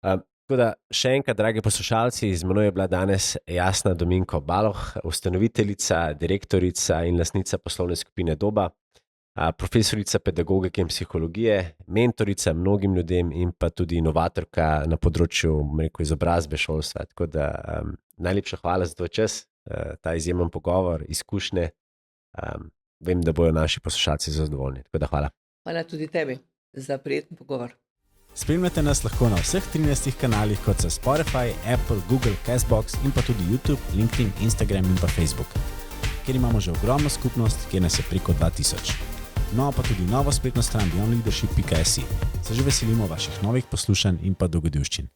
Tako da, še enkrat, dragi poslušalci, z menoj je bila danes Jasna Dominko Baloh, ustanoviteljica, direktorica in lastnica poslovne skupine Doba, profesorica pedagogike in psihologije, mentorica mnogim ljudem in pa tudi inovatorka na področju, rekel, izobrazbe šolstva. Tako da najlepša hvala za tvoj čas, ta izjemen pogovor, izkušnje. Vem, da bojo naši poslušalci zadovoljni. Tako da hvala. Hvala tudi tebi za prijeten pogovor. Spremljate nas lahko na vseh 13 kanalih, kot so Spotify, Apple, Google, Castbox in pa tudi YouTube, LinkedIn, Instagram in pa Facebook, kjer imamo že ogromno skupnost, kjer nas je preko 2000. No, pa tudi novo spletno stran beyondleadership.si. Se že veselimo vaših novih poslušanj in pa dogodivščin.